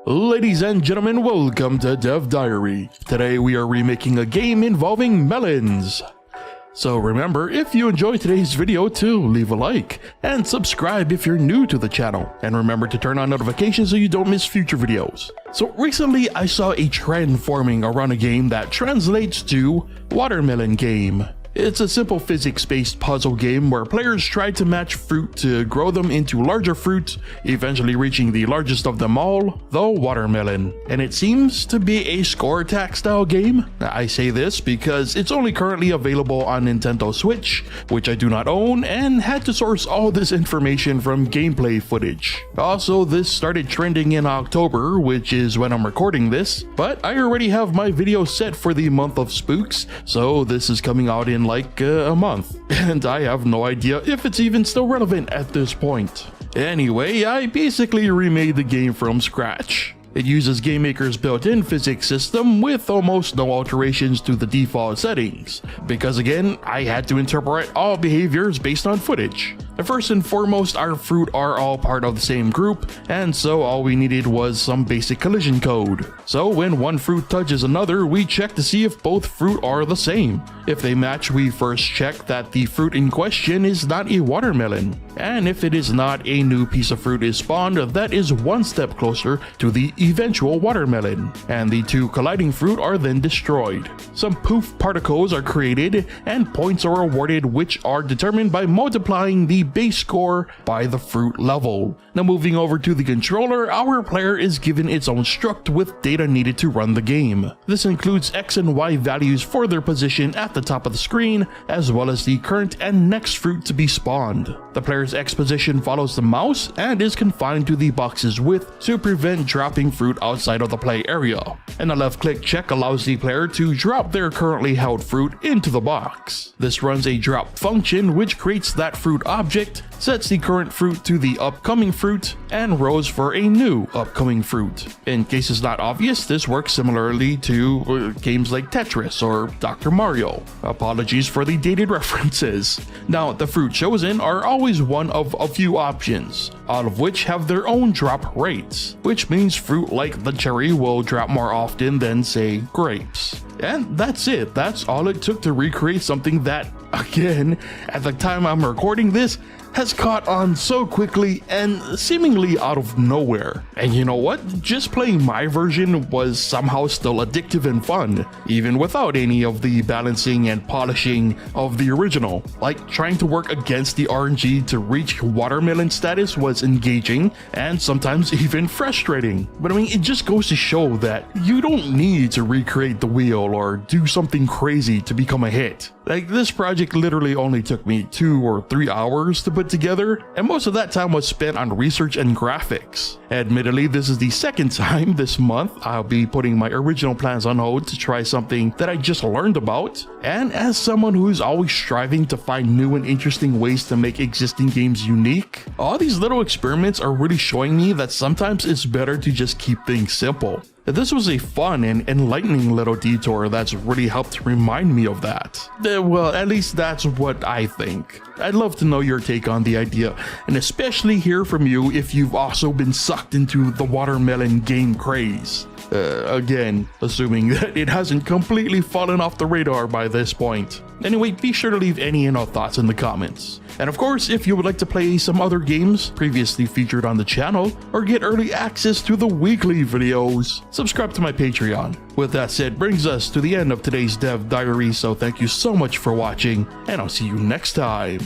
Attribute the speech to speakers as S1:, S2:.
S1: Ladies and gentlemen, welcome to Dev Diary. Today we are remaking a game involving melons. So remember, if you enjoyed today's video, to leave a like and subscribe if you're new to the channel. And remember to turn on notifications so you don't miss future videos. So recently I saw a trend forming around a game that translates to Watermelon Game. It's a simple physics-based puzzle game where players try to match fruit to grow them into larger fruit, eventually reaching the largest of them all, the watermelon. And it seems to be a score attack style game. I say this because it's only currently available on Nintendo Switch, which I do not own, and had to source all this information from gameplay footage. Also, this started trending in October, which is when I'm recording this, but I already have my video set for the month of spooks, so this is coming out in like a month, and I have no idea if it's even still relevant at this point. Anyway, I basically remade the game from scratch. It uses GameMaker's built-in physics system with almost no alterations to the default settings, because again, I had to interpret all behaviors based on footage. First and foremost, our fruit are all part of the same group, and so all we needed was some basic collision code. So when one fruit touches another, we check to see if both fruit are the same. If they match, we first check that the fruit in question is not a watermelon. And if it is not, a new piece of fruit is spawned that is one step closer to the eventual watermelon, and the two colliding fruit are then destroyed. Some poof particles are created, and points are awarded, which are determined by multiplying the base score by the fruit level. Now moving over to the controller, our player is given its own struct with data needed to run the game. This includes X and Y values for their position at the top of the screen, as well as the current and next fruit to be spawned. The player's X position follows the mouse and is confined to the box's width to prevent dropping fruit outside of the play area. And a left click check allows the player to drop their currently held fruit into the box. This runs a drop function which creates that fruit object, sets the current fruit to the upcoming fruit, and rows for a new upcoming fruit. In case it's not obvious, this works similarly to games like Tetris or Dr. Mario. Apologies for the dated references. Now, the fruit chosen are always one of a few options, all of which have their own drop rates, which means fruit like the cherry will drop more often than, say, grapes. And that's it. That's all it took to recreate something that, again, at the time I'm recording this, has caught on so quickly and seemingly out of nowhere. And you know what? Just playing my version was somehow still addictive and fun, even without any of the balancing and polishing of the original. Like, trying to work against the RNG to reach watermelon status was engaging and sometimes even frustrating. But I mean, it just goes to show that you don't need to recreate the wheel or do something crazy to become a hit. Like, this project literally only took me 2 or 3 hours to put together, and most of that time was spent on research and graphics. Admittedly, this is the second time this month I'll be putting my original plans on hold to try something that I just learned about, and as someone who's always striving to find new and interesting ways to make existing games unique, all these little experiments are really showing me that sometimes it's better to just keep things simple. This was a fun and enlightening little detour that's really helped remind me of that. Well, at least that's what I think. I'd love to know your take on the idea, and especially hear from you if you've also been sucked into the watermelon game craze. Again, assuming that it hasn't completely fallen off the radar by this point. Anyway, be sure to leave any and all thoughts in the comments. And of course, if you would like to play some other games previously featured on the channel, or get early access to the weekly videos, subscribe to my Patreon. With that said, brings us to the end of today's Dev Diary, so thank you so much for watching, and I'll see you next time.